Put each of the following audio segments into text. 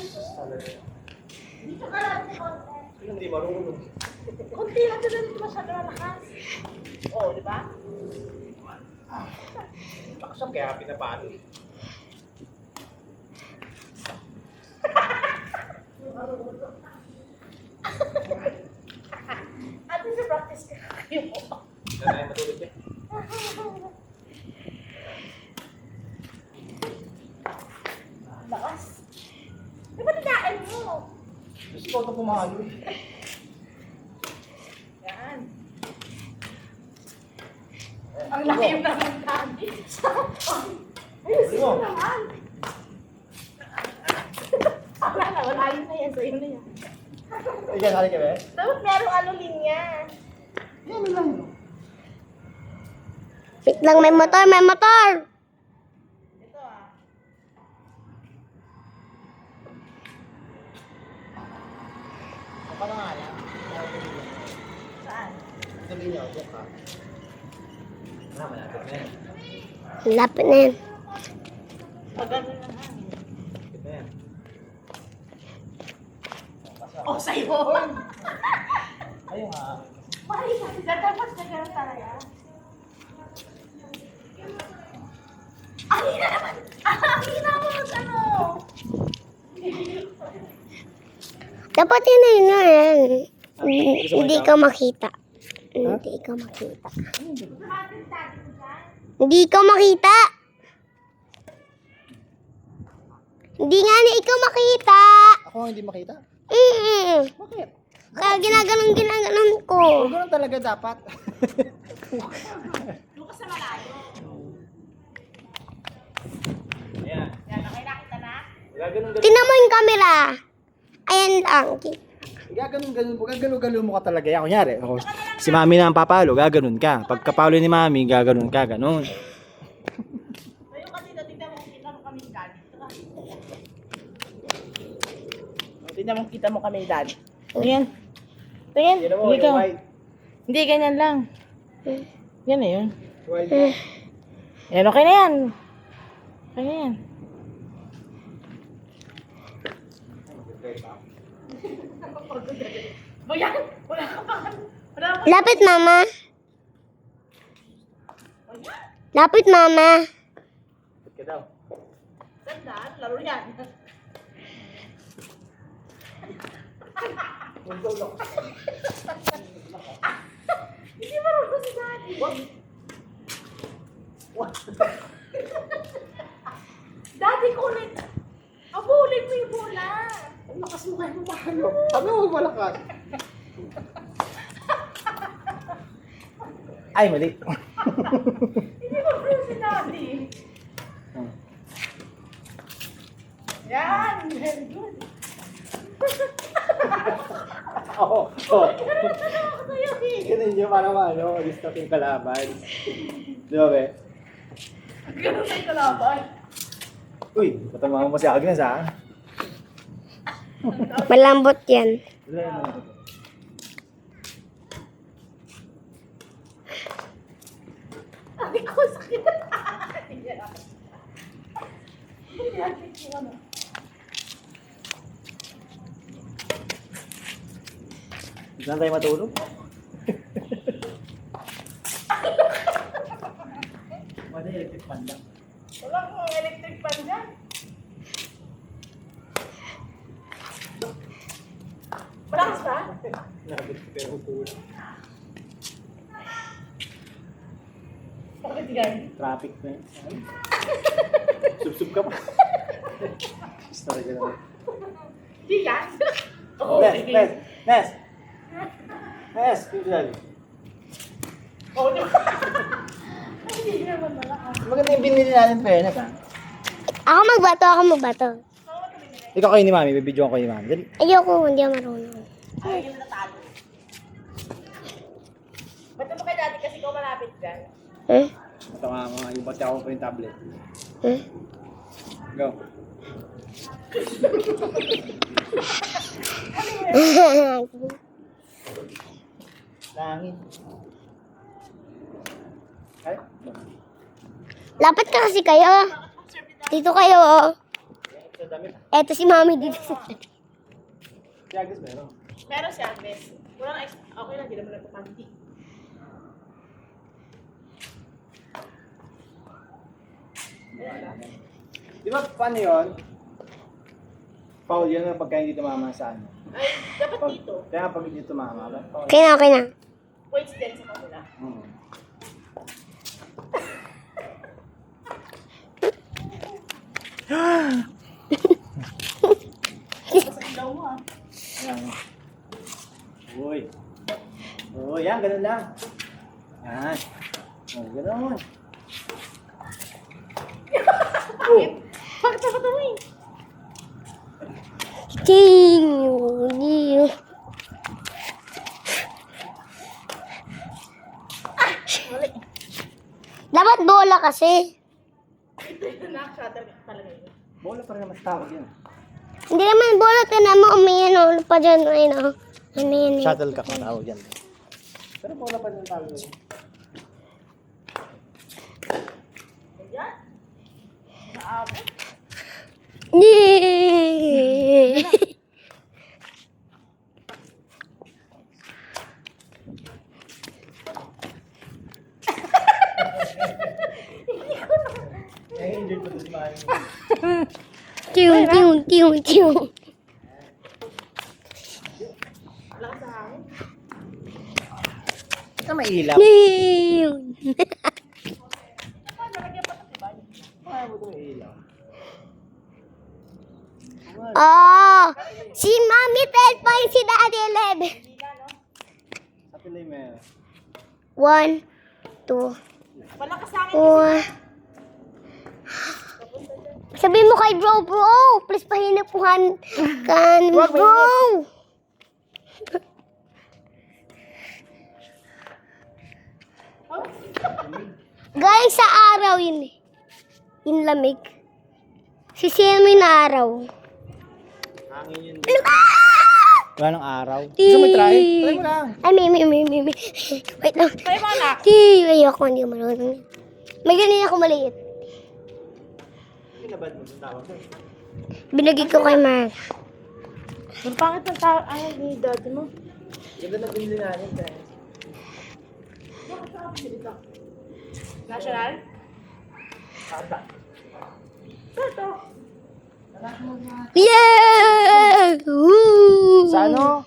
Dito ka lang sa konti. Hindi marunong. Konti lang dito dito masyado malakas. Oo, di ba? Lakas kaya pinapalo. At least practice ka kayo. Sanay matulog niya. Lakas. Di ba tinain mo? Gusto ko ito pumalo eh. Yan. Ang laki yung naman dami. Ayos mo naman. Wala yun na yan. Sa'yo na yan. Ayan, halika ba? Dapat merong ano linya. Yan lang. Wait lang, may motor, may motor! Ito ah. Apa na nga yan? Saan? Dali niya, huwag ka. Malapit na yan. Lapit na yan. Pag ganun lang hangin. Malapit na yan. Oh, sa'yo. Ayun nga. Mali kasi dapat na gano'n talaga. Ang hina naman! Ang hina mo ano! Dapat yun na yun na yan. Hindi ka makita. Hindi ka makita. Hindi ka makita! Hindi nga na ikaw makita! Ako hindi makita? Bakit? Kaya ginaganon ko. Ganun talaga dapat. Lukas sa malayo. Ayan. Yan, okay nakita na? Gaganon Tingnan mo yung camera. Ayan lang. Gaganon mo ka talaga. Yan, kunyari, ako, si mami na ang papalo, gaganon ka. Pagkapalo ni mami, gaganon ka, ganon. Tayo kasi tignan mo kami dad. Kita mo kami dad. Tingin. Tingin. Yan mo, Hindi ka. yung white. Hindi, ganyan lang. Yan na yun. White. Yan, okay na yan. Okay na yan. Bayan! Wala ka pa. Wala ka pa. Lapit, mama. Lapit, mama. Ba't ka daw? Sandaan, laro yan. Hindi marunong si Daddy. Daddy, kulit. Abulin mo yung bola. Ang lakas mo kayo pumalo. Sabi mo malakas. Ay, mali. Hindi marunong si Daddy. Yan, very good. Oo. Oo. Ano ako sa'yo eh. Ganun yun para ano, alis natin kalaban. Di ba, be? Ganun sa'yo kalaban. Uy, patama mo si Agnes, ha? Malambot yan. Wala naman. Sabi ko, sakit. Saan tayo matulog? Wala electric fan lang. Walang electric fan dyan. Malakas ba? Nabot ko pero kulang. Bakit yan? Traffic na yun. Sub-sub ka pa. Gusto talaga naman. Hindi yan. Nes! Nes, pinsan. Oo, di ba? Ay, hindi naman malakas. Maganda yung binili natin fairness, ha? Ako magbato. Ikaw kayo ni Mami, bibidyoan ko ni Mami. Dali. Ayoko, hindi ako marunong. Ay, yung natalo. Ba't mo kay Daddy kasi ikaw malapit dyan? Eh? Ito nga mga, yung bati ako pa yung tablet. Eh? Go. Langit. Ay? Lapit ka kasi kayo. Dito kayo, oh. sa damit. Eto si Mami dito. Si Agnes meron. Meron si Agnes. Wala na, okay lang, hindi naman nagpapanti. Di ba paano yun? Foul yun na pagka hindi tumama sa ano. Ay, dapat dito. Kaya pag hindi tumama, foul. Okay na, okay na. Points din sa kanila. Hmm. Sa ilaw mo ah. Yan. Uy. Oh, yan, ganun lang. Yan. Oh, ganun. Oh. Bakit ako tuloy? Ting! Ting! Dapat bola kasi. Ito na, shutter talaga yun. Bola pa rin naman sa tawag yan. Hindi naman bola. Tinan mo, umiyan o. Pa dyan, ayun o. Ano yan eh. Shuttlecock ang tawag yan. Pero bola pa rin ang tawag yan. Ayan. Naabot. Nee! Enjoy pa si Mami. Tiyong, tiyong, tiyong, tiyong. Lakas sa hangin. Ito may ilaw. Tiyong. Paano, lagyan pa ito, diba? Kaya mo ito may ilaw. Oh! Si Mami 12 points, si Daddy 11. Hindi na, no? Sa pilay meron. 1, 2, Malakas sa hangin. 4. Sabihin mo kay bro, please pahinapuhan kan bro. Oh. Galing sa araw yun eh. Yung lamig. Sisiyan mo yung araw. Hangin yun. Ah! Wala ng araw. Gusto mo try? Try mo lang. Ay, may. Wait lang. Tayo mo, anak. Ayoko, hindi ko marunong. May ganyan ako maliit. Pinabad mo sa tawag mo. Binagay ko kay Mark. Ang pangit ng tao. Ay, ni daddy mo. Ganda na binili natin. National? Kata. Ito. Yeah! Woo! Sa ano?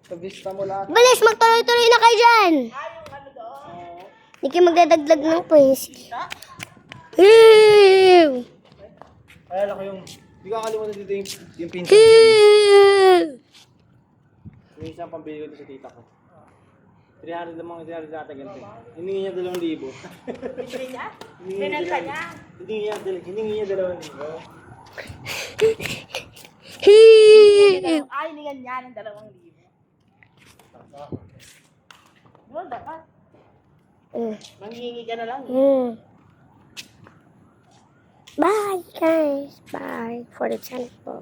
Sa vista mo lahat. Bilis, magtuloy-tuloy na kayo dyan. Ay, yung ano doon. Hindi kayo magdadagdag ng points. Ew! Kaya lang ko yung... Hindi ko kakalimutan dito yung pinsan. Ew! Yung isang pambili ko dito sa tita ko. 300 lang mga 300 natin ganito. Hiningi niya 2,000. Bibili niya? Hiningi Pinanta niya. Hiningi niya 2,000. Ew! Ay, niyan niya ng 2,000. Yun, dapat. Manghingi ka na lang. Bye guys. Bye for the channel.